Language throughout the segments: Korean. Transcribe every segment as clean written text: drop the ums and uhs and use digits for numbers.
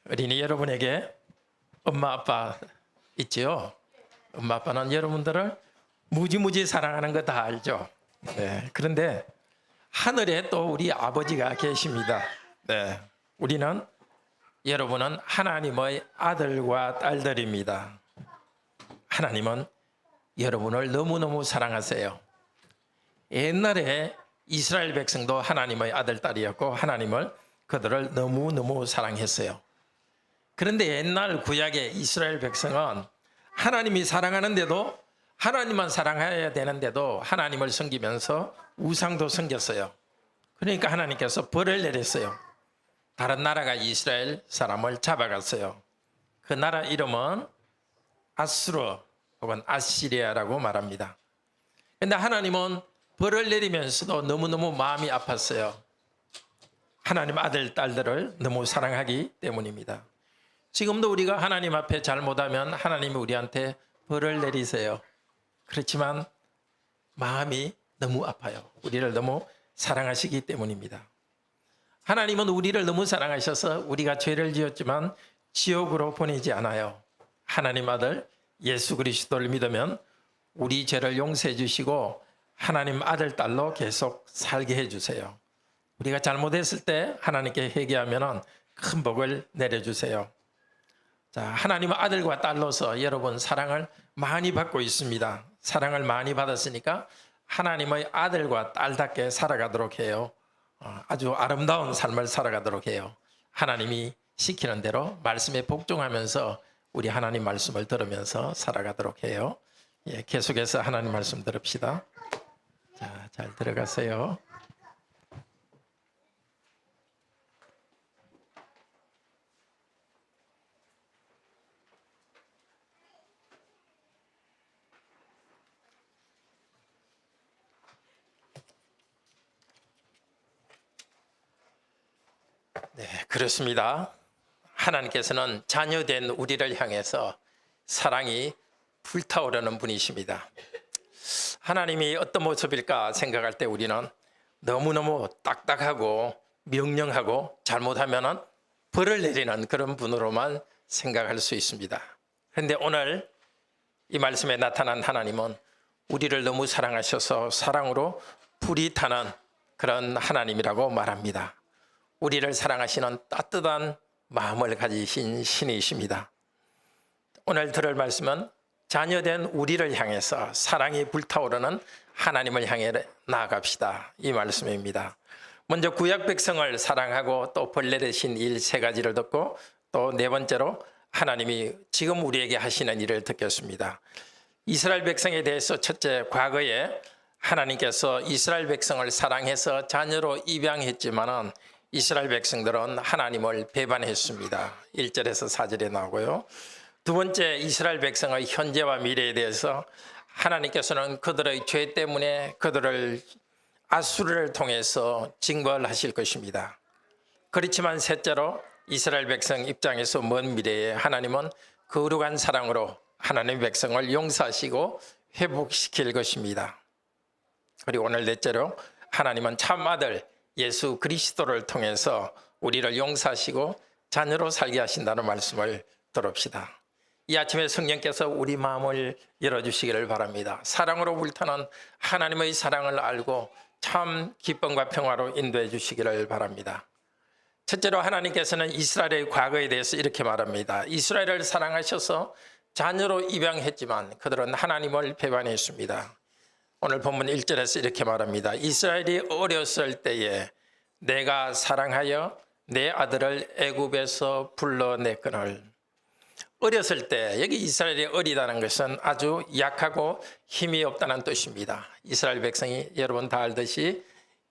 어린이 여러분에게 엄마 아빠 있지요? 엄마 아빠는 여러분들을 무지무지 사랑하는 거 다 알죠? 네. 그런데 하늘에 또 우리 아버지가 계십니다. 네. 여러분은 하나님의 아들과 딸들입니다. 하나님은 여러분을 너무너무 사랑하세요. 옛날에 이스라엘 백성도 하나님의 아들, 딸이었고 하나님을 그들을 너무너무 사랑했어요. 그런데 옛날 구약의 이스라엘 백성은 하나님이 사랑하는데도 하나님만 사랑해야 되는데도 하나님을 섬기면서 우상도 섬겼어요. 그러니까 하나님께서 벌을 내렸어요. 다른 나라가 이스라엘 사람을 잡아갔어요. 그 나라 이름은 아수르 혹은 아시리아라고 말합니다. 그런데 하나님은 벌을 내리면서도 너무너무 마음이 아팠어요. 하나님 아들, 딸들을 너무 사랑하기 때문입니다. 지금도 우리가 하나님 앞에 잘못하면 하나님이 우리한테 벌을 내리세요. 그렇지만 마음이 너무 아파요. 우리를 너무 사랑하시기 때문입니다. 하나님은 우리를 너무 사랑하셔서 우리가 죄를 지었지만 지옥으로 보내지 않아요. 하나님 아들 예수 그리스도를 믿으면 우리 죄를 용서해 주시고 하나님 아들, 딸로 계속 살게 해주세요. 우리가 잘못했을 때 하나님께 회개하면 큰 복을 내려주세요. 자, 하나님의 아들과 딸로서 여러분 사랑을 많이 받고 있습니다. 사랑을 많이 받았으니까 하나님의 아들과 딸답게 살아가도록 해요. 아주 아름다운 삶을 살아가도록 해요. 하나님이 시키는 대로 말씀에 복종하면서 우리 하나님 말씀을 들으면서 살아가도록 해요. 예, 계속해서 하나님 말씀 들읍시다. 자, 잘 들어가세요. 네, 그렇습니다. 하나님께서는 자녀된 우리를 향해서 사랑이 불타오르는 분이십니다. 하나님이 어떤 모습일까 생각할 때 우리는 너무너무 딱딱하고 명령하고 잘못하면 벌을 내리는 그런 분으로만 생각할 수 있습니다. 그런데 오늘 이 말씀에 나타난 하나님은 우리를 너무 사랑하셔서 사랑으로 불이 타는 그런 하나님이라고 말합니다. 우리를 사랑하시는 따뜻한 마음을 가지신 신이십니다. 오늘 들을 말씀은 자녀된 우리를 향해서 사랑이 불타오르는 하나님을 향해 나아갑시다. 이 말씀입니다. 먼저 구약 백성을 사랑하고 또 벌 내리신 일 세 가지를 듣고 또 네 번째로 하나님이 지금 우리에게 하시는 일을 듣겠습니다. 이스라엘 백성에 대해서 첫째, 과거에 하나님께서 이스라엘 백성을 사랑해서 자녀로 입양했지만은 이스라엘 백성들은 하나님을 배반했습니다. 1절에서 4절에 나오고요. 두 번째, 이스라엘 백성의 현재와 미래에 대해서 하나님께서는 그들의 죄 때문에 그들을 아수르를 통해서 징벌하실 것입니다. 그렇지만 셋째로 이스라엘 백성 입장에서 먼 미래에 하나님은 거룩한 사랑으로 하나님의 백성을 용서하시고 회복시킬 것입니다. 그리고 오늘 넷째로 하나님은 참 아들 예수 그리스도를 통해서 우리를 용서하시고 자녀로 살게 하신다는 말씀을 들읍시다. 이 아침에 성령께서 우리 마음을 열어주시기를 바랍니다. 사랑으로 불타는 하나님의 사랑을 알고 참 기쁨과 평화로 인도해 주시기를 바랍니다. 첫째로 하나님께서는 이스라엘의 과거에 대해서 이렇게 말합니다. 이스라엘을 사랑하셔서 자녀로 입양했지만 그들은 하나님을 배반했습니다. 오늘 본문 1절에서 이렇게 말합니다. 이스라엘이 어렸을 때에 내가 사랑하여 내 아들을 애굽에서 불러냈거늘. 어렸을 때, 여기 이스라엘이 어리다는 것은 아주 약하고 힘이 없다는 뜻입니다. 이스라엘 백성이 여러분 다 알듯이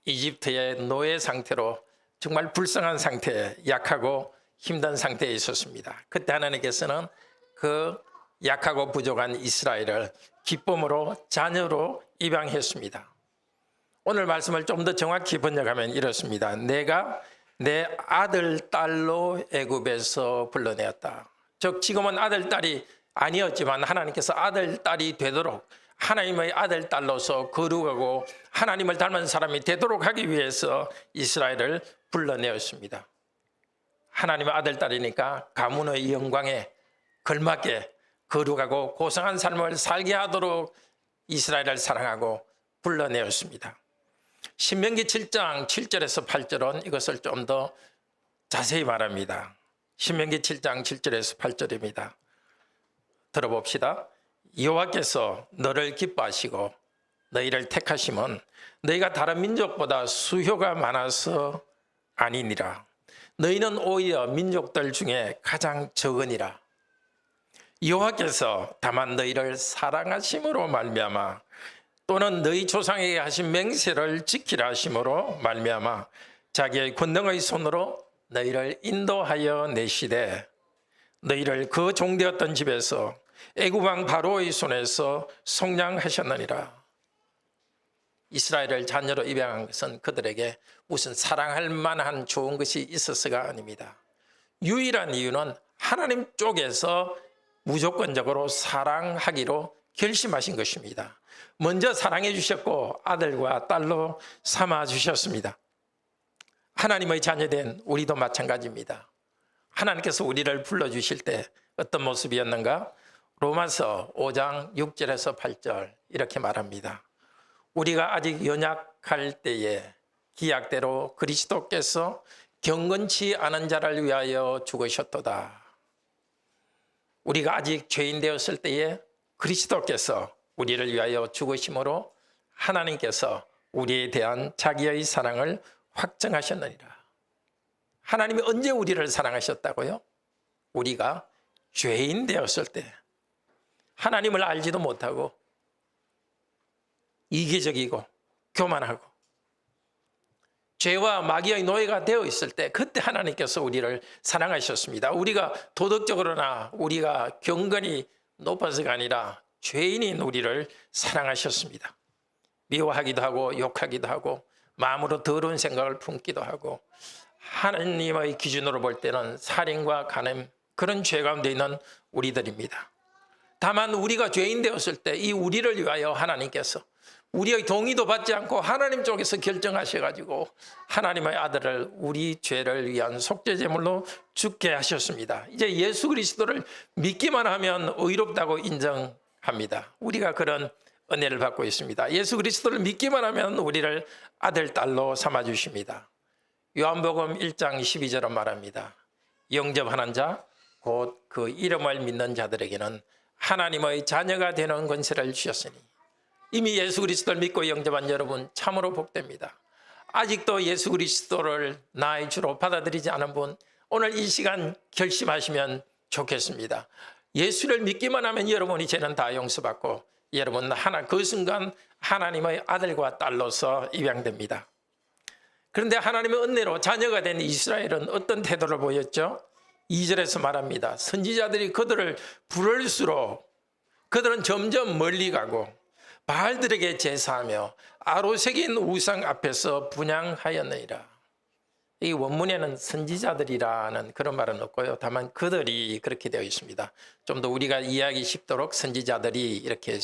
이집트의 노예 상태로 정말 불쌍한 상태에 약하고 힘든 상태에 있었습니다. 그때 하나님께서는 그 약하고 부족한 이스라엘을 기쁨으로 자녀로 입양했습니다. 오늘 말씀을 좀 더 정확히 번역하면 이렇습니다. 내가 내 아들, 딸로 애굽에서 불러내었다. 즉 지금은 아들, 딸이 아니었지만 하나님께서 아들, 딸이 되도록 하나님의 아들, 딸로서 거룩하고 하나님을 닮은 사람이 되도록 하기 위해서 이스라엘을 불러내었습니다. 하나님의 아들, 딸이니까 가문의 영광에 걸맞게 거룩하고 고상한 삶을 살게 하도록 이스라엘을 사랑하고 불러내었습니다. 신명기 7장 7절에서 8절은 이것을 좀 더 자세히 말합니다. 신명기 7장 7절에서 8절입니다. 들어봅시다. 여호와께서 너를 기뻐하시고 너희를 택하심은 너희가 다른 민족보다 수효가 많아서 아니니라. 너희는 오히려 민족들 중에 가장 적으니라. 여호와께서 다만 너희를 사랑하심으로 말미암아 또는 너희 조상에게 하신 맹세를 지키라 하심으로 말미암아 자기의 권능의 손으로 너희를 인도하여 내시되 너희를 그 종되었던 집에서 애굽 왕 바로의 손에서 속량하셨느니라. 이스라엘을 자녀로 입양한 것은 그들에게 무슨 사랑할 만한 좋은 것이 있어서가 아닙니다. 유일한 이유는 하나님 쪽에서 무조건적으로 사랑하기로 결심하신 것입니다. 먼저 사랑해 주셨고 아들과 딸로 삼아 주셨습니다. 하나님의 자녀된 우리도 마찬가지입니다. 하나님께서 우리를 불러주실 때 어떤 모습이었는가? 로마서 5장 6절에서 8절 이렇게 말합니다. 우리가 아직 연약할 때에 기약대로 그리스도께서 경건치 않은 자를 위하여 죽으셨도다. 우리가 아직 죄인 되었을 때에 그리스도께서 우리를 위하여 죽으심으로 하나님께서 우리에 대한 자기의 사랑을 확증하셨느니라. 하나님이 언제 우리를 사랑하셨다고요? 우리가 죄인 되었을 때, 하나님을 알지도 못하고 이기적이고 교만하고 죄와 마귀의 노예가 되어 있을 때 그때 하나님께서 우리를 사랑하셨습니다. 우리가 도덕적으로나 우리가 경건이 높아서가 아니라 죄인인 우리를 사랑하셨습니다. 미워하기도 하고 욕하기도 하고 마음으로 더러운 생각을 품기도 하고 하나님의 기준으로 볼 때는 살인과 간음 그런 죄 가운데 있는 우리들입니다. 다만 우리가 죄인 되었을 때 이 우리를 위하여 하나님께서 우리의 동의도 받지 않고 하나님 쪽에서 결정하셔가지고 하나님의 아들을 우리 죄를 위한 속죄제물로 죽게 하셨습니다. 이제 예수 그리스도를 믿기만 하면 의롭다고 인정합니다. 우리가 그런 은혜를 받고 있습니다. 예수 그리스도를 믿기만 하면 우리를 아들, 딸로 삼아주십니다. 요한복음 1장 12절은 말합니다. 영접하는 자, 곧 그 이름을 믿는 자들에게는 하나님의 자녀가 되는 권세를 주셨으니 이미 예수 그리스도를 믿고 영접한 여러분 참으로 복됩니다. 아직도 예수 그리스도를 나의 주로 받아들이지 않은 분 오늘 이 시간 결심하시면 좋겠습니다. 예수를 믿기만 하면 여러분이 죄는 다 용서받고 여러분 그 순간 하나님의 아들과 딸로서 입양됩니다. 그런데 하나님의 은혜로 자녀가 된 이스라엘은 어떤 태도를 보였죠? 2절에서 말합니다. 선지자들이 그들을 부를수록 그들은 점점 멀리 가고 바알들에게 제사하며 아로새긴 우상 앞에서 분향하였느니라. 이 원문에는 선지자들이라는 그런 말은 없고요. 다만 그들이 그렇게 되어 있습니다. 좀 더 우리가 이해하기 쉽도록 선지자들이 이렇게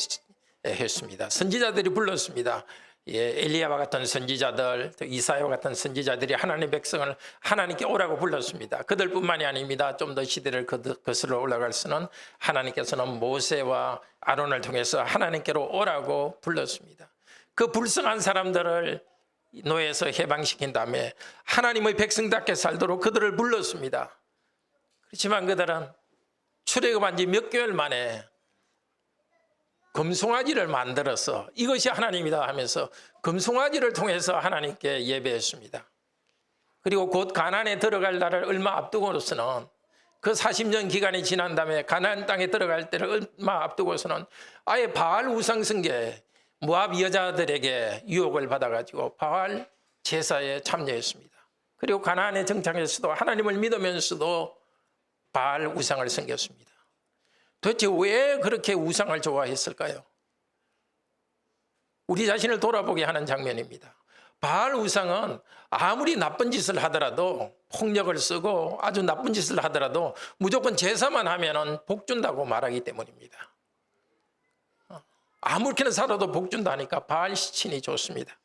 했습니다. 선지자들이 불렀습니다. 엘리야와 같은 선지자들, 이사야와 같은 선지자들이 하나님의 백성을 하나님께 오라고 불렀습니다. 그들뿐만이 아닙니다. 좀 더 시대를 거슬러 올라갈 수는 하나님께서는 모세와 아론을 통해서 하나님께로 오라고 불렀습니다. 그 불쌍한 사람들을 노예에서 해방시킨 다음에 하나님의 백성답게 살도록 그들을 불렀습니다. 그렇지만 그들은 출애굽한 지 몇 개월 만에 금송아지를 만들어서 이것이 하나님이다 하면서 금송아지를 통해서 하나님께 예배했습니다. 그리고 곧 가나안에 들어갈 날을 얼마 앞두고서는 그 40년 기간이 지난 다음에 가나안 땅에 들어갈 때를 얼마 앞두고서는 아예 바알 우상 숭배 모압 여자들에게 유혹을 받아가지고 바알 제사에 참여했습니다. 그리고 가나안에 정착해서도 하나님을 믿으면서도 바알 우상을 섬겼습니다. 도대체 왜 그렇게 우상을 좋아했을까요? 우리 자신을 돌아보게 하는 장면입니다. 바알 우상은 아무리 나쁜 짓을 하더라도 폭력을 쓰고 아주 나쁜 짓을 하더라도 무조건 제사만 하면 복 준다고 말하기 때문입니다. 아무렇게나 살아도 복 준다니까 바알 시친이 좋습니다.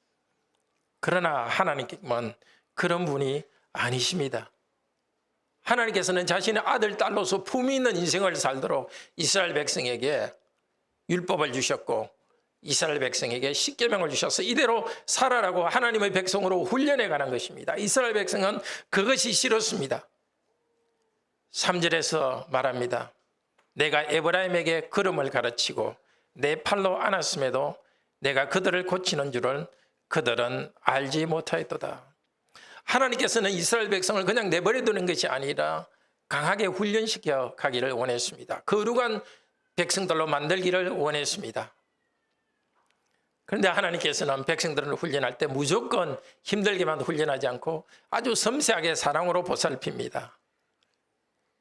그러나 하나님께서는 그런 분이 아니십니다. 하나님께서는 자신의 아들, 딸로서 품위 있는 인생을 살도록 이스라엘 백성에게 율법을 주셨고 이스라엘 백성에게 십계명을 주셔서 이대로 살아라고 하나님의 백성으로 훈련해 가는 것입니다. 이스라엘 백성은 그것이 싫었습니다. 3절에서 말합니다. 내가 에브라임에게 걸음을 가르치고 내 팔로 안았음에도 내가 그들을 고치는 줄을 그들은 알지 못하였도다. 하나님께서는 이스라엘 백성을 그냥 내버려 두는 것이 아니라 강하게 훈련시켜 가기를 원했습니다. 거룩한 백성들로 만들기를 원했습니다. 그런데 하나님께서는 백성들을 훈련할 때 무조건 힘들게만 훈련하지 않고 아주 섬세하게 사랑으로 보살핍니다.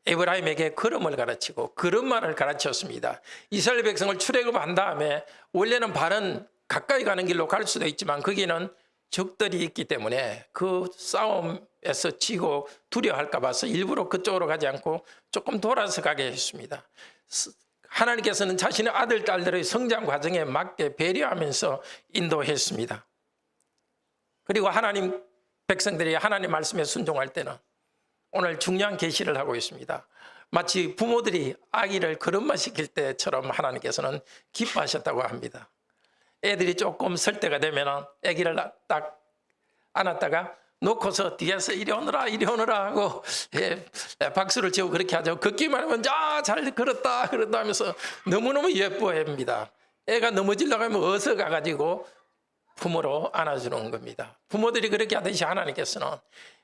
에브라임에게 걸음을 가르치고 걸음마를 가르쳤습니다. 이스라엘 백성을 출애굽한 다음에 원래는 바른 가까이 가는 길로 갈 수도 있지만 거기는 적들이 있기 때문에 그 싸움에서 지고 두려워할까 봐서 일부러 그쪽으로 가지 않고 조금 돌아서 가게 했습니다. 하나님께서는 자신의 아들, 딸들의 성장 과정에 맞게 배려하면서 인도했습니다. 그리고 하나님 백성들이 하나님 말씀에 순종할 때는 오늘 중요한 계시를 하고 있습니다. 마치 부모들이 아기를 걸음마 시킬 때처럼 하나님께서는 기뻐하셨다고 합니다. 애들이 조금 설 때가 되면 아기를 딱 안았다가 놓고서 뒤에서 이리 오너라 이리 오너라 하고 박수를 치고 그렇게 하죠. 걷기만 하면 잘 걸었다 하면서 너무너무 예뻐합니다. 애가 넘어지려고 하면 어서 가가지고 품으로 안아주는 겁니다. 부모들이 그렇게 하듯이 하나님께서는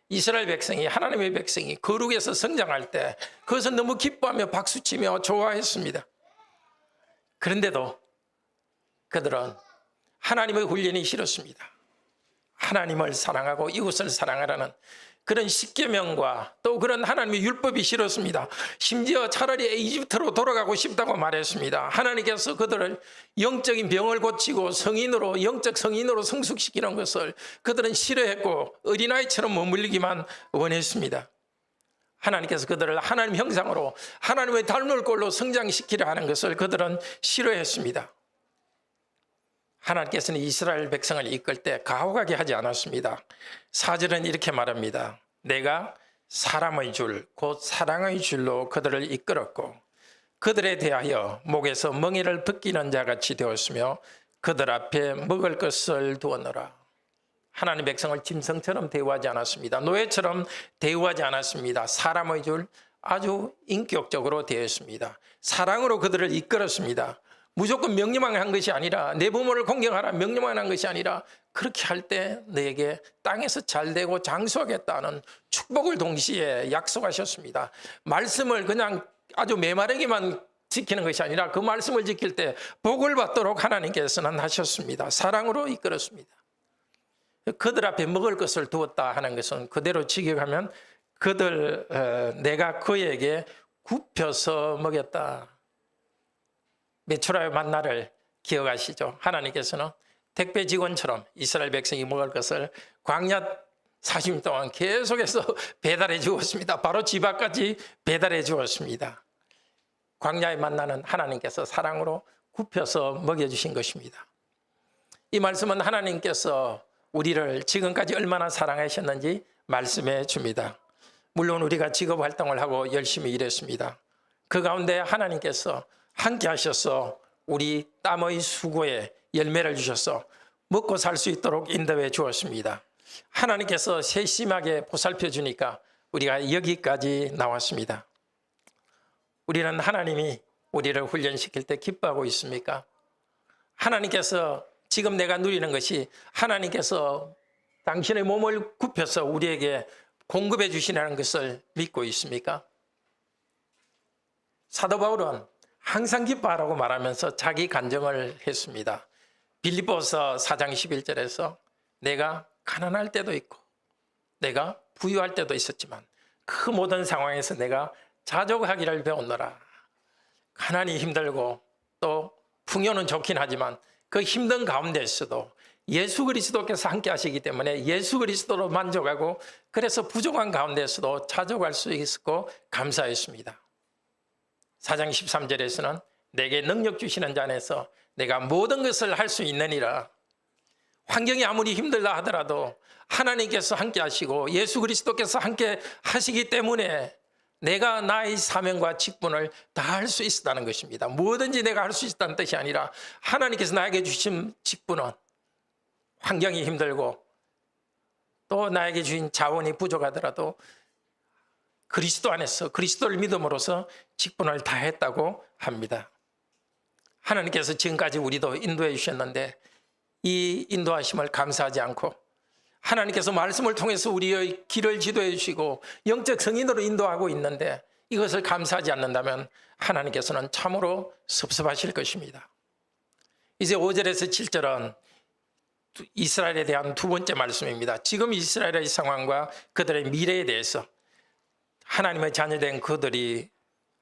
이스라엘 백성이 하나님의 백성이 거룩에서 성장할 때 그것을 너무 기뻐하며 박수치며 좋아했습니다. 그런데도 그들은 하나님의 훈련이 싫었습니다. 하나님을 사랑하고 이웃을 사랑하라는 그런 십계명과 또 그런 하나님의 율법이 싫었습니다. 심지어 차라리 이집트로 돌아가고 싶다고 말했습니다. 하나님께서 그들을 영적인 병을 고치고 성인으로 영적 성인으로 성숙시키는 것을 그들은 싫어했고 어린아이처럼 머물리기만 원했습니다. 하나님께서 그들을 하나님 형상으로 하나님의 닮을 꼴로 성장시키려 하는 것을 그들은 싫어했습니다. 하나님께서는 이스라엘 백성을 이끌 때 가혹하게 하지 않았습니다. 4절은 이렇게 말합니다. 내가 사람의 줄, 곧 사랑의 줄로 그들을 이끌었고 그들에 대하여 목에서 멍에를 벗기는 자같이 되었으며 그들 앞에 먹을 것을 두었노라. 하나님 백성을 짐승처럼 대우하지 않았습니다. 노예처럼 대우하지 않았습니다. 사람의 줄 아주 인격적으로 대했습니다. 사랑으로 그들을 이끌었습니다. 무조건 명령만 한 것이 아니라 내 부모를 공경하라 명령만 한 것이 아니라 그렇게 할 때 너에게 땅에서 잘되고 장수하겠다는 축복을 동시에 약속하셨습니다. 말씀을 그냥 아주 메마르게만 지키는 것이 아니라 그 말씀을 지킬 때 복을 받도록 하나님께서는 하셨습니다. 사랑으로 이끌었습니다. 그들 앞에 먹을 것을 두었다 하는 것은 그대로 직역하면 내가 그에게 굽혀서 먹였다. 메추라의 만나를 기억하시죠? 하나님께서는 택배 직원처럼 이스라엘 백성이 먹을 것을 광야 40일 동안 계속해서 배달해 주었습니다. 바로 집 앞까지 배달해 주었습니다. 광야의 만나는 하나님께서 사랑으로 굽혀서 먹여주신 것입니다. 이 말씀은 하나님께서 우리를 지금까지 얼마나 사랑하셨는지 말씀해 줍니다. 물론 우리가 직업 활동을 하고 열심히 일했습니다. 그 가운데 하나님께서 함께 하셔서 우리 땀의 수고에 열매를 주셔서 먹고 살 수 있도록 인도해 주었습니다. 하나님께서 세심하게 보살펴 주니까 우리가 여기까지 나왔습니다. 우리는 하나님이 우리를 훈련시킬 때 기뻐하고 있습니까? 하나님께서 지금 내가 누리는 것이 하나님께서 당신의 몸을 굽혀서 우리에게 공급해 주시라는 것을 믿고 있습니까? 사도 바울은 항상 기뻐하라고 말하면서 자기 간증을 했습니다. 빌립보서 4장 11절에서 내가 가난할 때도 있고 내가 부유할 때도 있었지만 그 모든 상황에서 내가 자족하기를 배웠노라. 가난이 힘들고 또 풍요는 좋긴 하지만 그 힘든 가운데서도 예수 그리스도께서 함께 하시기 때문에 예수 그리스도로 만족하고 그래서 부족한 가운데서도 자족할 수 있었고 감사했습니다. 4장 13절에서는 내게 능력 주시는 자 안에서 내가 모든 것을 할 수 있느니라. 환경이 아무리 힘들다 하더라도 하나님께서 함께 하시고 예수 그리스도께서 함께 하시기 때문에 내가 나의 사명과 직분을 다 할 수 있다는 것입니다. 뭐든지 내가 할 수 있다는 뜻이 아니라 하나님께서 나에게 주신 직분은 환경이 힘들고 또 나에게 주신 자원이 부족하더라도 그리스도 안에서 그리스도를 믿음으로써 직분을 다했다고 합니다. 하나님께서 지금까지 우리도 인도해 주셨는데 이 인도하심을 감사하지 않고 하나님께서 말씀을 통해서 우리의 길을 지도해 주시고 영적 성인으로 인도하고 있는데 이것을 감사하지 않는다면 하나님께서는 참으로 섭섭하실 것입니다. 이제 5절에서 7절은 이스라엘에 대한 두 번째 말씀입니다. 지금 이스라엘의 상황과 그들의 미래에 대해서 하나님의 자녀된 그들이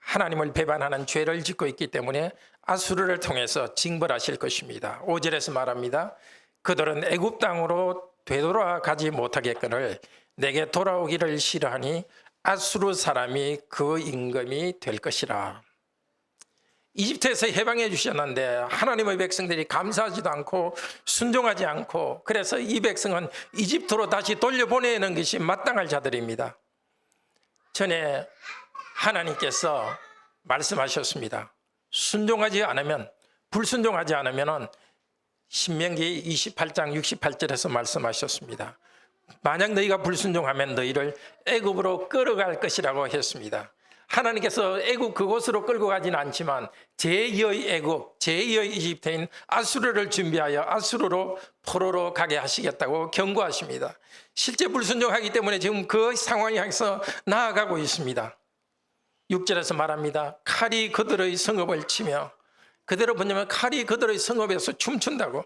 하나님을 배반하는 죄를 짓고 있기 때문에 아수르를 통해서 징벌하실 것입니다. 5절에서 말합니다. 그들은 애굽 땅으로 되돌아가지 못하겠거늘 내게 돌아오기를 싫어하니 아수르 사람이 그 임금이 될 것이라. 이집트에서 해방해 주셨는데 하나님의 백성들이 감사하지도 않고 순종하지 않고 그래서 이 백성은 이집트로 다시 돌려보내는 것이 마땅할 자들입니다. 전에 하나님께서 말씀하셨습니다. 순종하지 않으면 불순종하지 않으면 신명기 28장 68절에서 말씀하셨습니다. 만약 너희가 불순종하면 너희를 애굽으로 끌어갈 것이라고 했습니다. 하나님께서 애굽 그곳으로 끌고 가지는 않지만 제2의 애굽, 제2의 이집트인 아수르를 준비하여 아수르로 포로로 가게 하시겠다고 경고하십니다. 실제 불순종하기 때문에 지금 그 상황이 향해서 나아가고 있습니다. 6절에서 말합니다. 칼이 그들의 성읍을 치며 그대로 번역하면 칼이 그들의 성읍에서 춤춘다고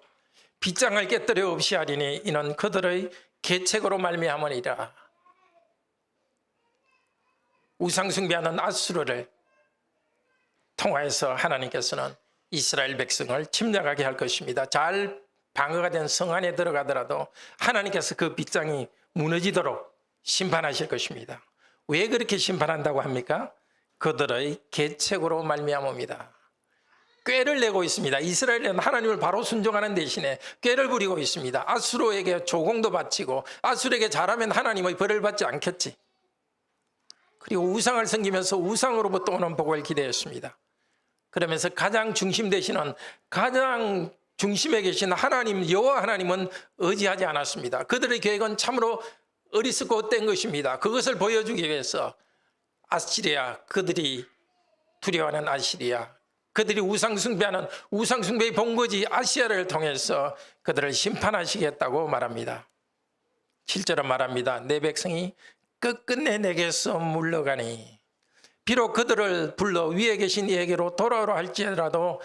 빗장을 깨뜨려 없이 하리니 이는 그들의 계책으로 말미암으리라. 우상숭배하는 아수르를 통하여서 하나님께서는 이스라엘 백성을 침략하게 할 것입니다. 잘 방어가 된 성 안에 들어가더라도 하나님께서 그 빗장이 무너지도록 심판하실 것입니다. 왜 그렇게 심판한다고 합니까? 그들의 계책으로 말미암습니다. 꾀를 내고 있습니다. 이스라엘은 하나님을 바로 순종하는 대신에 꾀를 부리고 있습니다. 아수르에게 조공도 바치고 아수르에게 잘하면 하나님의 벌을 받지 않겠지. 그리고 우상을 섬기면서 우상으로부터 오는 복을 기대했습니다. 그러면서 가장 중심 되시는 가장 중심에 계신 하나님 여호와 하나님은 의지하지 않았습니다. 그들의 계획은 참으로 어리석고 헛된 것입니다. 그것을 보여주기 위해서 아시리아, 그들이 두려워하는 아시리아, 그들이 우상숭배하는 우상숭배의 본거지 아시아를 통해서 그들을 심판하시겠다고 말합니다. 7절은 말합니다. 내 백성이 끝끝내 내게서 물러가니 비록 그들을 불러 위에 계신 이에게로 돌아오라 할지라도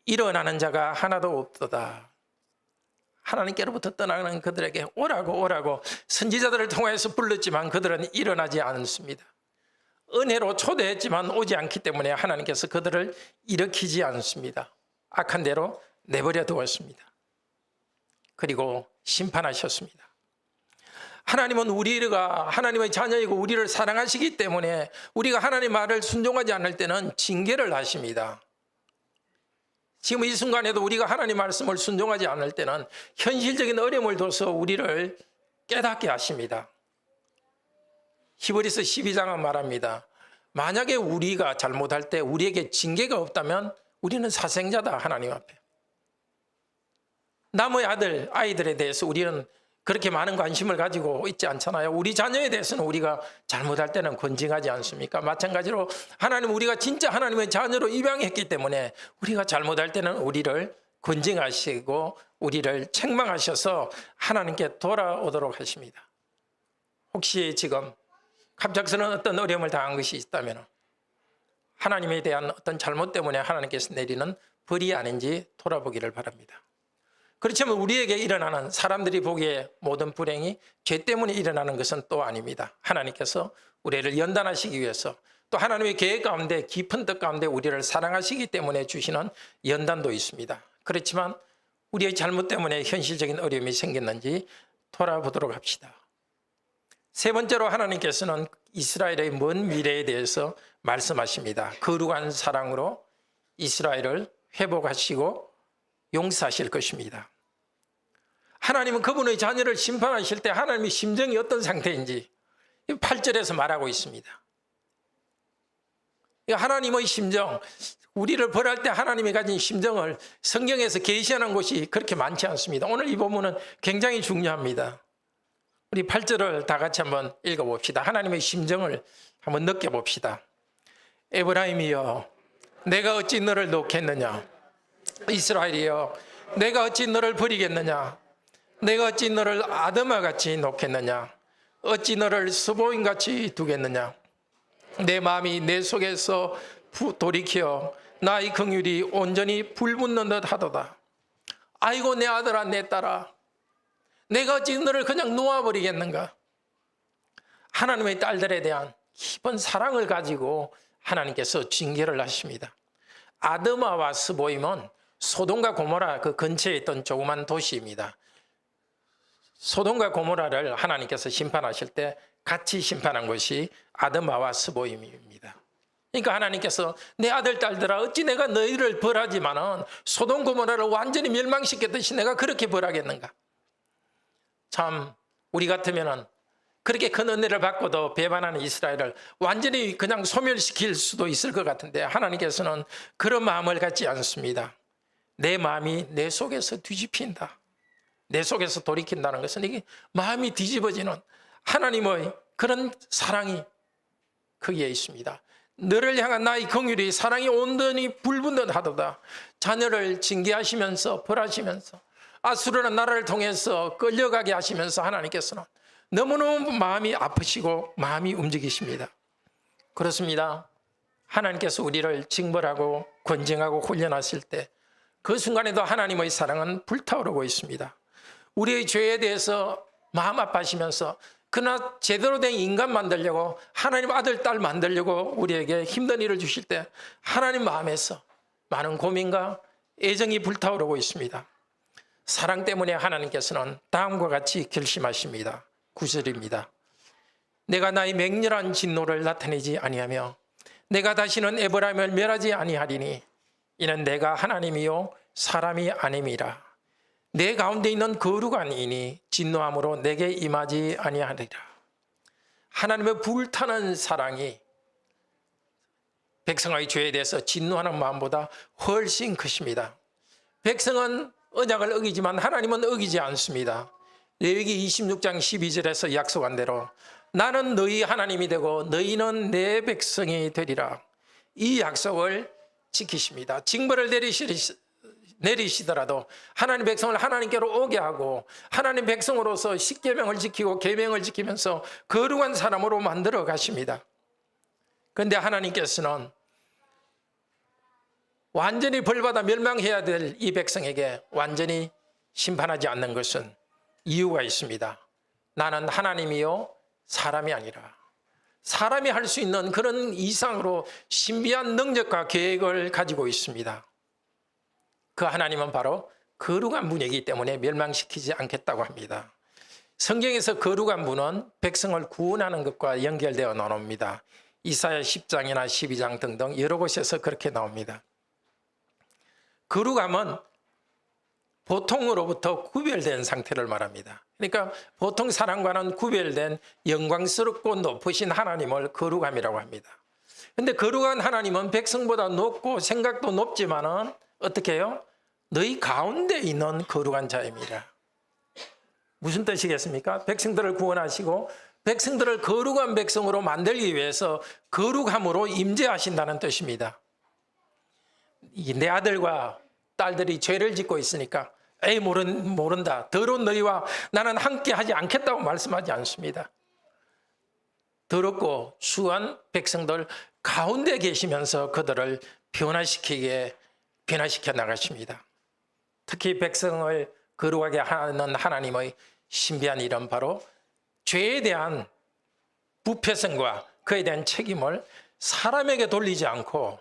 일어나는 자가 하나도 없도다. 하나님께로부터 떠나는 그들에게 오라고 선지자들을 통해서 불렀지만 그들은 일어나지 않습니다. 은혜로 초대했지만 오지 않기 때문에 하나님께서 그들을 일으키지 않습니다. 악한 대로 내버려 두었습니다. 그리고 심판하셨습니다. 하나님은 우리가 하나님의 자녀이고 우리를 사랑하시기 때문에 우리가 하나님의 말을 순종하지 않을 때는 징계를 하십니다. 지금 이 순간에도 우리가 하나님 말씀을 순종하지 않을 때는 현실적인 어려움을 둬서 우리를 깨닫게 하십니다. 히브리서 12장은 말합니다. 만약에 우리가 잘못할 때 우리에게 징계가 없다면 우리는 사생자다. 하나님 앞에. 남의 아이들에 대해서 우리는 그렇게 많은 관심을 가지고 있지 않잖아요. 우리 자녀에 대해서는 우리가 잘못할 때는 권징하지 않습니까? 마찬가지로 하나님, 우리가 진짜 하나님의 자녀로 입양했기 때문에 우리가 잘못할 때는 우리를 권징하시고 우리를 책망하셔서 하나님께 돌아오도록 하십니다. 혹시 지금 갑작스러운 어떤 어려움을 당한 것이 있다면 하나님에 대한 어떤 잘못 때문에 하나님께서 내리는 벌이 아닌지 돌아보기를 바랍니다. 그렇지만 우리에게 일어나는, 사람들이 보기에 모든 불행이 죄 때문에 일어나는 것은 또 아닙니다. 하나님께서 우리를 연단하시기 위해서, 또 하나님의 계획 가운데, 깊은 뜻 가운데 우리를 사랑하시기 때문에 주시는 연단도 있습니다. 그렇지만 우리의 잘못 때문에 현실적인 어려움이 생겼는지 돌아보도록 합시다. 세 번째로 하나님께서는 이스라엘의 먼 미래에 대해서 말씀하십니다. 거룩한 사랑으로 이스라엘을 회복하시고 용서하실 것입니다. 하나님은 그분의 자녀를 심판하실 때 하나님의 심정이 어떤 상태인지 8절에서 말하고 있습니다. 하나님의 심정, 우리를 벌할 때 하나님이 가진 심정을 성경에서 계시하는 곳이 그렇게 많지 않습니다. 오늘 이 본문은 굉장히 중요합니다. 우리 8절을 다 같이 한번 읽어봅시다. 하나님의 심정을 한번 느껴봅시다. 에브라임이여, 내가 어찌 너를 놓겠느냐? 이스라엘이여, 내가 어찌 너를 버리겠느냐? 내가 어찌 너를 아드마같이 놓겠느냐? 어찌 너를 스보임같이 두겠느냐? 내 마음이 내 속에서 돌이켜 나의 긍휼이 온전히 불붙는 듯 하도다. 아이고 내 아들아, 내 딸아, 내가 어찌 너를 그냥 놓아버리겠는가? 하나님의 딸들에 대한 깊은 사랑을 가지고 하나님께서 징계를 하십니다. 아드마와 스보임은 소돔과 고모라 그 근처에 있던 조그만 도시입니다. 소돔과 고모라를 하나님께서 심판하실 때 같이 심판한 것이 아드마와 스보임입니다. 그러니까 하나님께서 내 아들 딸들아, 어찌 내가 너희를 벌하지만은 소돔 고모라를 완전히 멸망시켰듯이 내가 그렇게 벌하겠는가? 참 우리 같으면은 그렇게 큰 은혜를 받고도 배반하는 이스라엘을 완전히 그냥 소멸시킬 수도 있을 것 같은데, 하나님께서는 그런 마음을 갖지 않습니다. 내 마음이 내 속에서 뒤집힌다. 내 속에서 돌이킨다는 것은 이게 마음이 뒤집어지는 하나님의 그런 사랑이 거기에 있습니다. 너를 향한 나의 긍휼이 사랑이 온전히 불붙는 하도다. 자녀를 징계하시면서 벌하시면서 아수르는 나라를 통해서 끌려가게 하시면서 하나님께서는 너무너무 마음이 아프시고 마음이 움직이십니다. 그렇습니다. 하나님께서 우리를 징벌하고 권징하고 훈련하실 때 그 순간에도 하나님의 사랑은 불타오르고 있습니다. 우리의 죄에 대해서 마음 아파하시면서 그러나 제대로 된 인간 만들려고, 하나님 아들 딸 만들려고 우리에게 힘든 일을 주실 때 하나님 마음에서 많은 고민과 애정이 불타오르고 있습니다. 사랑 때문에 하나님께서는 다음과 같이 결심하십니다. 9절입니다. 내가 나의 맹렬한 진노를 나타내지 아니하며 내가 다시는 에브라임을 멸하지 아니하리니 이는 내가 하나님이요 사람이 아님이라. 내 가운데 있는 거룩한 이니 진노함으로 내게 임하지 아니하리라. 하나님의 불타는 사랑이 백성의 죄에 대해서 진노하는 마음보다 훨씬 크십니다. 백성은 언약을 어기지만 하나님은 어기지 않습니다. 레위기 26장 12절에서 약속한 대로 나는 너희 하나님이 되고 너희는 내 백성이 되리라. 이 약속을 지키십니다. 징벌을 내리시더라도 하나님 백성을 하나님께로 오게 하고 하나님 백성으로서 십계명을 지키고 계명을 지키면서 거룩한 사람으로 만들어 가십니다. 그런데 하나님께서는 완전히 벌받아 멸망해야 될 이 백성에게 완전히 심판하지 않는 것은 이유가 있습니다. 나는 하나님이요 사람이 아니라. 사람이 할 수 있는 그런 이상으로 신비한 능력과 계획을 가지고 있습니다. 그 하나님은 바로 거룩한 분이기 때문에 멸망시키지 않겠다고 합니다. 성경에서 거룩한 분은 백성을 구원하는 것과 연결되어 나옵니다. 이사야 10장이나 12장 등등 여러 곳에서 그렇게 나옵니다. 거룩함은 보통으로부터 구별된 상태를 말합니다. 그러니까 보통 사람과는 구별된 영광스럽고 높으신 하나님을 거룩함이라고 합니다. 그런데 거룩한 하나님은 백성보다 높고 생각도 높지만은 어떻게 해요? 너희 가운데 있는 거룩한 자입니다. 무슨 뜻이겠습니까? 백성들을 구원하시고 백성들을 거룩한 백성으로 만들기 위해서 거룩함으로 임재하신다는 뜻입니다. 내 아들과 딸들이 죄를 짓고 있으니까 에이 모른다, 더러운 너희와 나는 함께 하지 않겠다고 말씀하지 않습니다. 더럽고 추한 백성들 가운데 계시면서 그들을 변화시켜 나가십니다. 특히 백성을 거룩하게 하는 하나님의 신비한 일은 바로 죄에 대한 부패성과 그에 대한 책임을 사람에게 돌리지 않고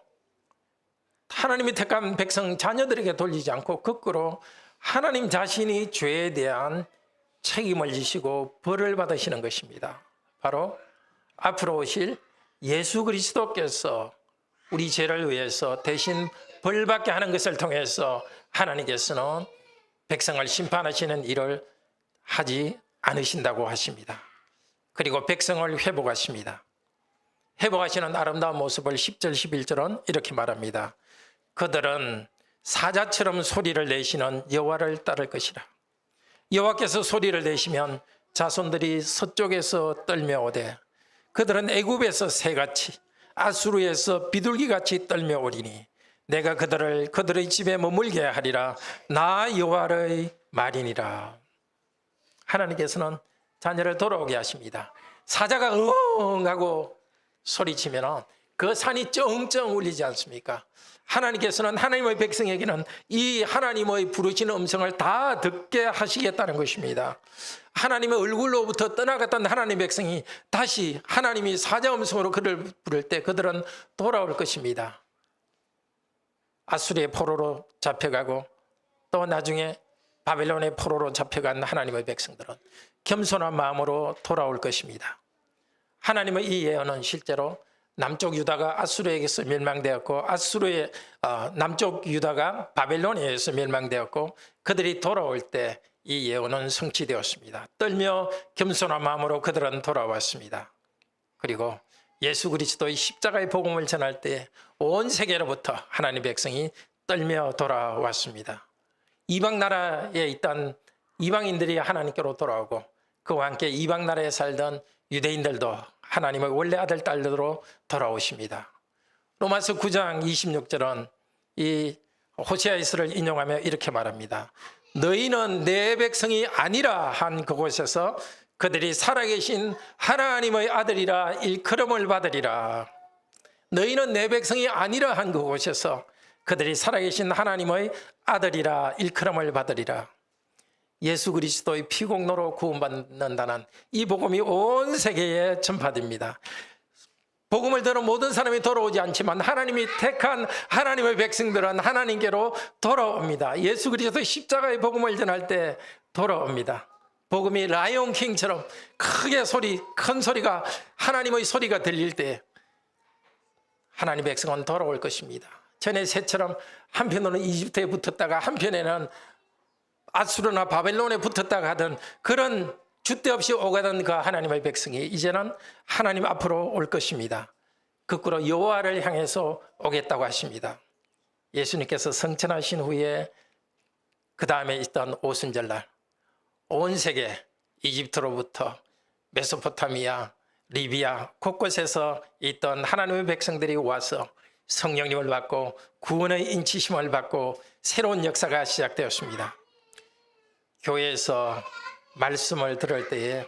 하나님이 택한 백성 자녀들에게 돌리지 않고 거꾸로 하나님 자신이 죄에 대한 책임을 지시고 벌을 받으시는 것입니다. 바로 앞으로 오실 예수 그리스도께서 우리 죄를 위해서 대신 벌받게 하는 것을 통해서 하나님께서는 백성을 심판하시는 일을 하지 않으신다고 하십니다. 그리고 백성을 회복하십니다. 회복하시는 아름다운 모습을 10절 11절은 이렇게 말합니다. 그들은 사자처럼 소리를 내시는 여호와를 따를 것이라. 여호와께서 소리를 내시면 자손들이 서쪽에서 떨며 오되 그들은 애굽에서 새같이 아수르에서 비둘기같이 떨며 오리니 내가 그들의 집에 머물게 하리라. 나 여호와의 말이니라. 하나님께서는 자녀를 돌아오게 하십니다. 사자가 응 하고 소리치면 그 산이 쩡쩡 울리지 않습니까? 하나님께서는 하나님의 백성에게는 이 하나님의 부르시는 음성을 다 듣게 하시겠다는 것입니다. 하나님의 얼굴로부터 떠나갔던 하나님의 백성이 다시 하나님이 사자 음성으로 그를 부를 때 그들은 돌아올 것입니다. 아수리의 포로로 잡혀가고 또 나중에 바벨론의 포로로 잡혀간 하나님의 백성들은 겸손한 마음으로 돌아올 것입니다. 하나님의 이 예언은 실제로 남쪽 유다가 아수르에게서 멸망되었고 아수르의 남쪽 유다가 바벨론에 의해서 멸망되었고 그들이 돌아올 때 이 예언은 성취되었습니다. 떨며 겸손한 마음으로 그들은 돌아왔습니다. 그리고 예수 그리스도의 십자가의 복음을 전할 때 온 세계로부터 하나님의 백성이 떨며 돌아왔습니다. 이방 나라에 있던 이방인들이 하나님께로 돌아오고 그와 함께 이방 나라에 살던 유대인들도 하나님의 원래 아들 딸들로 돌아오십니다. 로마서 9장 26절은 이 호세아서를 인용하며 이렇게 말합니다. 너희는 내 백성이 아니라 한 그곳에서 그들이 살아계신 하나님의 아들이라 일컬음을 받으리라. 너희는 내 백성이 아니라 한 그곳에서 그들이 살아계신 하나님의 아들이라 일컬음을 받으리라. 예수 그리스도의 피공로로 구원받는다는 이 복음이 온 세계에 전파됩니다. 복음을 들은 모든 사람이 돌아오지 않지만 하나님이 택한 하나님의 백성들은 하나님께로 돌아옵니다. 예수 그리스도의 십자가의 복음을 전할 때 돌아옵니다. 복음이 라이온킹처럼 크게 큰 소리가 하나님의 소리가 들릴 때 하나님의 백성은 돌아올 것입니다. 전에 새처럼 한편으로는 이집트에 붙었다가 한편에는 아수르나 바벨론에 붙었다가 하던 그런 줏대 없이 오가던 그 하나님의 백성이 이제는 하나님 앞으로 올 것입니다. 거꾸로 여호와를 향해서 오겠다고 하십니다. 예수님께서 성천하신 후에 그 다음에 있던 오순절날 온 세계 이집트로부터 메소포타미아, 리비아 곳곳에서 있던 하나님의 백성들이 와서 성령님을 받고 구원의 인치심을 받고 새로운 역사가 시작되었습니다. 교회에서 말씀을 들을 때에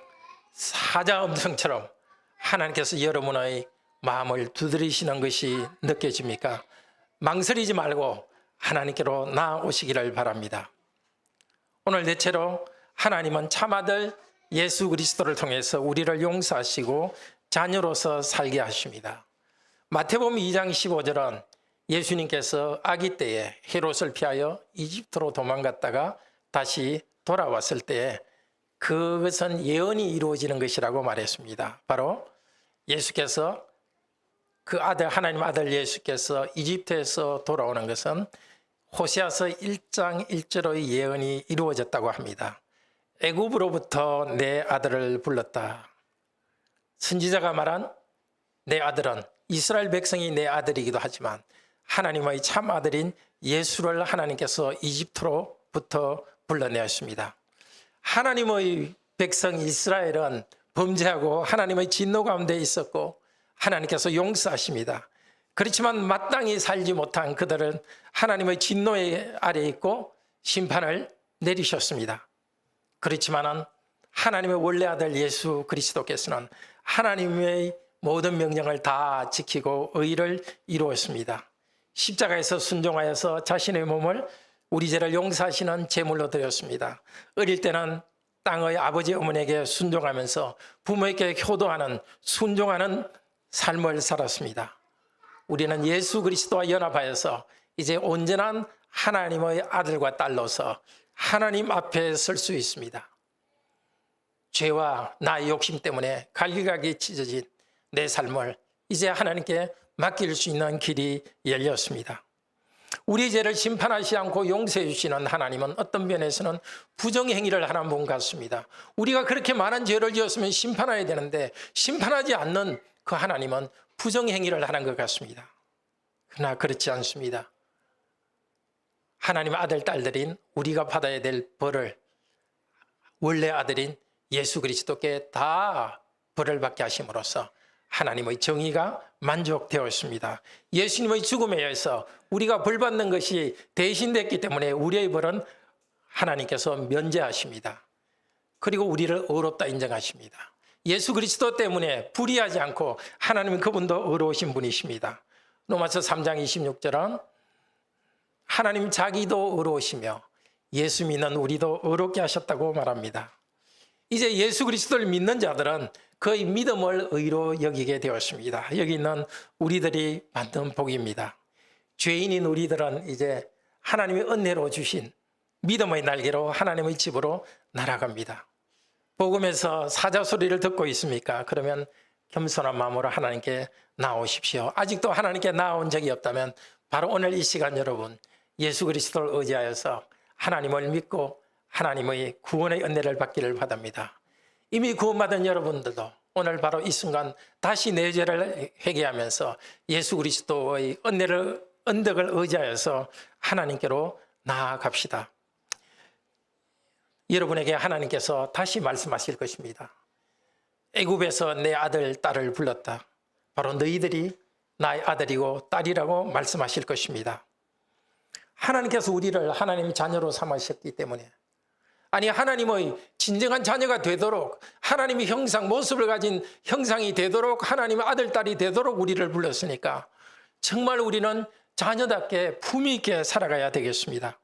사자 음성처럼 하나님께서 여러분의 마음을 두드리시는 것이 느껴집니까? 망설이지 말고 하나님께로 나아오시기를 바랍니다. 오늘 대체로 하나님은 참아들 예수 그리스도를 통해서 우리를 용서하시고 자녀로서 살게 하십니다. 마태복음 2장 15절은 예수님께서 아기 때에 헤롯을 피하여 이집트로 도망갔다가 다시 돌아왔을 때 그것은 예언이 이루어지는 것이라고 말했습니다. 바로 예수께서 그 아들 하나님 아들 예수께서 이집트에서 돌아오는 것은 호세아서 1장 1절의 예언이 이루어졌다고 합니다. 애굽으로부터 내 아들을 불렀다. 선지자가 말한 내 아들은 이스라엘 백성이 내 아들이기도 하지만 하나님의 참 아들인 예수를 하나님께서 이집트로부터 불러내었습니다. 하나님의 백성 이스라엘은 범죄하고 하나님의 진노 가운데 있었고 하나님께서 용서하십니다. 그렇지만 마땅히 살지 못한 그들은 하나님의 진노 아래에 있고 심판을 내리셨습니다. 그렇지만 하나님의 원래 아들 예수 그리스도께서는 하나님의 모든 명령을 다 지키고 의를 이루었습니다. 십자가에서 순종하여서 자신의 몸을 우리 죄를 용서하시는 제물로 드렸습니다. 어릴 때는 땅의 아버지 어머니에게 순종하면서 부모에게 효도하는 순종하는 삶을 살았습니다. 우리는 예수 그리스도와 연합하여서 이제 온전한 하나님의 아들과 딸로서 하나님 앞에 설 수 있습니다. 죄와 나의 욕심 때문에 갈기갈기 찢어진 내 삶을 이제 하나님께 맡길 수 있는 길이 열렸습니다. 우리 죄를 심판하지 않고 용서해 주시는 하나님은 어떤 면에서는 부정행위를 하는 분 같습니다. 우리가 그렇게 많은 죄를 지었으면 심판해야 되는데 심판하지 않는 그 하나님은 부정행위를 하는 것 같습니다. 그러나 그렇지 않습니다. 하나님의 아들, 딸들인 우리가 받아야 될 벌을 원래 아들인 예수 그리스도께 다 벌을 받게 하심으로써 하나님의 정의가 만족되었습니다. 예수님의 죽음에 의해서 우리가 벌 받는 것이 대신됐기 때문에 우리의 벌은 하나님께서 면제하십니다. 그리고 우리를 의롭다 인정하십니다. 예수 그리스도 때문에 불의하지 않고 하나님은 그분도 의로우신 분이십니다. 로마서 3장 26절은 하나님 자기도 의로우시며 예수 믿는 우리도 의롭게 하셨다고 말합니다. 이제 예수 그리스도를 믿는 자들은 그의 믿음을 의로 여기게 되었습니다. 여기 있는 우리들이 받는 복입니다. 죄인인 우리들은 이제 하나님의 은혜로 주신 믿음의 날개로 하나님의 집으로 날아갑니다. 복음에서 사자 소리를 듣고 있습니까? 그러면 겸손한 마음으로 하나님께 나오십시오. 아직도 하나님께 나온 적이 없다면 바로 오늘 이 시간 여러분 예수 그리스도를 의지하여서 하나님을 믿고 하나님의 구원의 은혜를 받기를 바랍니다. 이미 구원받은 여러분들도 오늘 바로 이 순간 다시 내 죄를 회개하면서 예수 그리스도의 언덕을 의지하여서 하나님께로 나아갑시다. 여러분에게 하나님께서 다시 말씀하실 것입니다. 애굽에서 내 아들, 딸을 불렀다. 바로 너희들이 나의 아들이고 딸이라고 말씀하실 것입니다. 하나님께서 우리를 하나님의 자녀로 삼으셨기 때문에 아니 하나님의 진정한 자녀가 되도록 하나님의 형상, 모습을 가진 형상이 되도록 하나님의 아들, 딸이 되도록 우리를 불렀으니까 정말 우리는 자녀답게 품위 있게 살아가야 되겠습니다.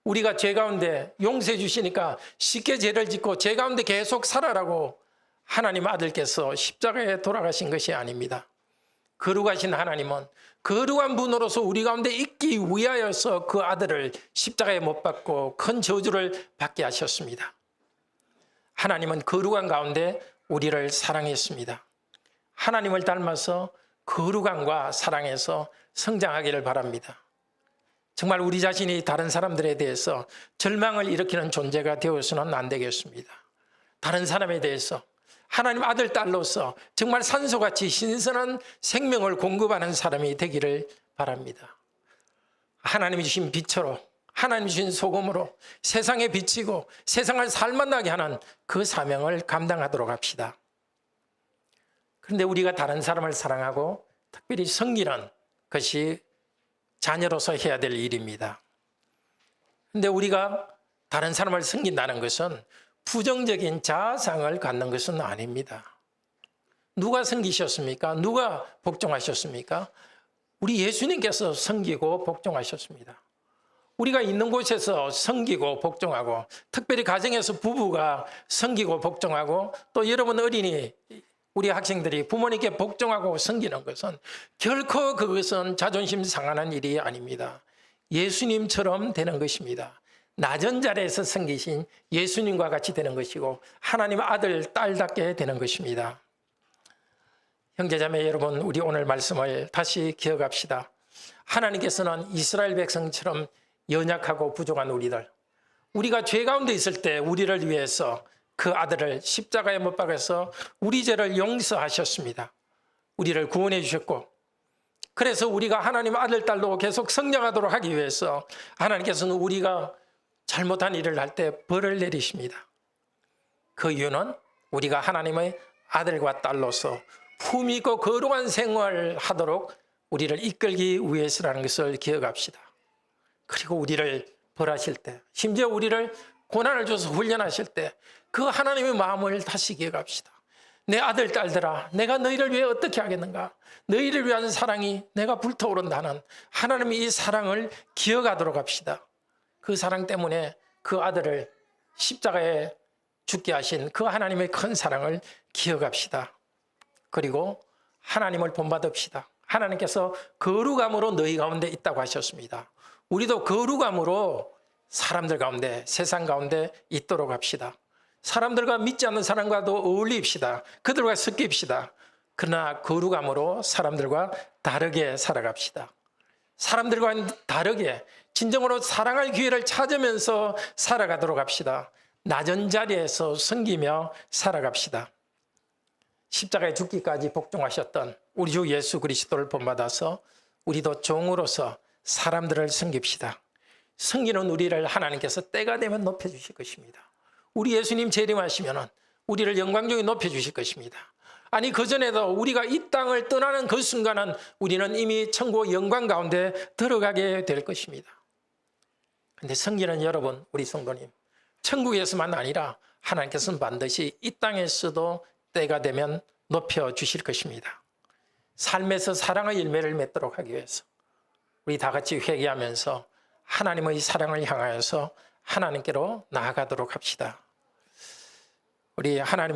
우리가 죄 가운데 용서해 주시니까 쉽게 죄를 짓고 죄 가운데 계속 살아라고 하나님 아들께서 십자가에 돌아가신 것이 아닙니다. 거룩하신 하나님은 거룩한 분으로서 우리 가운데 있기 위하여서 그 아들을 십자가에 못 박고 큰 저주를 받게 하셨습니다. 하나님은 거룩한 가운데 우리를 사랑했습니다. 하나님을 닮아서 거룩함과 사랑에서 성장하기를 바랍니다. 정말 우리 자신이 다른 사람들에 대해서 절망을 일으키는 존재가 되어서는 안 되겠습니다. 다른 사람에 대해서 하나님 아들, 딸로서 정말 산소같이 신선한 생명을 공급하는 사람이 되기를 바랍니다. 하나님이 주신 빛으로, 하나님이 주신 소금으로 세상에 비치고 세상을 살만나게 하는 그 사명을 감당하도록 합시다. 그런데 우리가 다른 사람을 사랑하고 특별히 섬기는 것이 자녀로서 해야 될 일입니다. 그런데 우리가 다른 사람을 섬긴다는 것은 부정적인 자아상을 갖는 것은 아닙니다. 누가 섬기셨습니까? 누가 복종하셨습니까? 우리 예수님께서 섬기고 복종하셨습니다. 우리가 있는 곳에서 섬기고 복종하고 특별히 가정에서 부부가 섬기고 복종하고 또 여러분 어린이 우리 학생들이 부모님께 복종하고 섬기는 것은 결코 그것은 자존심 상하는 일이 아닙니다. 예수님처럼 되는 것입니다. 낮은 자리에서 섬기신 예수님과 같이 되는 것이고 하나님 아들, 딸답게 되는 것입니다. 형제자매 여러분, 우리 오늘 말씀을 다시 기억합시다. 하나님께서는 이스라엘 백성처럼 연약하고 부족한 우리가 죄 가운데 있을 때 우리를 위해서 그 아들을 십자가에 못 박아서 우리 죄를 용서하셨습니다. 우리를 구원해 주셨고 그래서 우리가 하나님 아들, 딸로 계속 성장하도록 하기 위해서 하나님께서는 우리가 잘못한 일을 할 때 벌을 내리십니다. 그 이유는 우리가 하나님의 아들과 딸로서 품위 있고 거룩한 생활을 하도록 우리를 이끌기 위해서라는 것을 기억합시다. 그리고 우리를 벌하실 때, 심지어 우리를 고난을 줘서 훈련하실 때 그 하나님의 마음을 다시 기억합시다. 내 아들, 딸들아, 내가 너희를 위해 어떻게 하겠는가? 너희를 위한 사랑이 내가 불타오른다는 하나님의 이 사랑을 기억하도록 합시다. 그 사랑 때문에 그 아들을 십자가에 죽게 하신 그 하나님의 큰 사랑을 기억합시다. 그리고 하나님을 본받읍시다. 하나님께서 거룩함으로 너희 가운데 있다고 하셨습니다. 우리도 거룩함으로 사람들 가운데, 세상 가운데 있도록 합시다. 사람들과 믿지 않는 사람과도 어울립시다. 그들과 섞입시다. 그러나 거룩함으로 사람들과 다르게 살아갑시다. 사람들과 다르게 진정으로 사랑할 기회를 찾으면서 살아가도록 합시다. 낮은 자리에서 섬기며 살아갑시다. 십자가에 죽기까지 복종하셨던 우리 주 예수 그리스도를 본받아서 우리도 종으로서 사람들을 섬깁시다. 섬기는 우리를 하나님께서 때가 되면 높여주실 것입니다. 우리 예수님 재림하시면 우리를 영광중에 높여주실 것입니다. 아니 그전에도 우리가 이 땅을 떠나는 그 순간은 우리는 이미 천국 영광 가운데 들어가게 될 것입니다. 그런데 섬기는 여러분, 우리 성도님, 천국에서만 아니라 하나님께서는 반드시 이 땅에서도 때가 되면 높여주실 것입니다. 삶에서 사랑의 열매를 맺도록 하기 위해서 우리 다 같이 회개하면서 하나님의 사랑을 향하여서 하나님께로 나아가도록 합시다. 우리 하나님의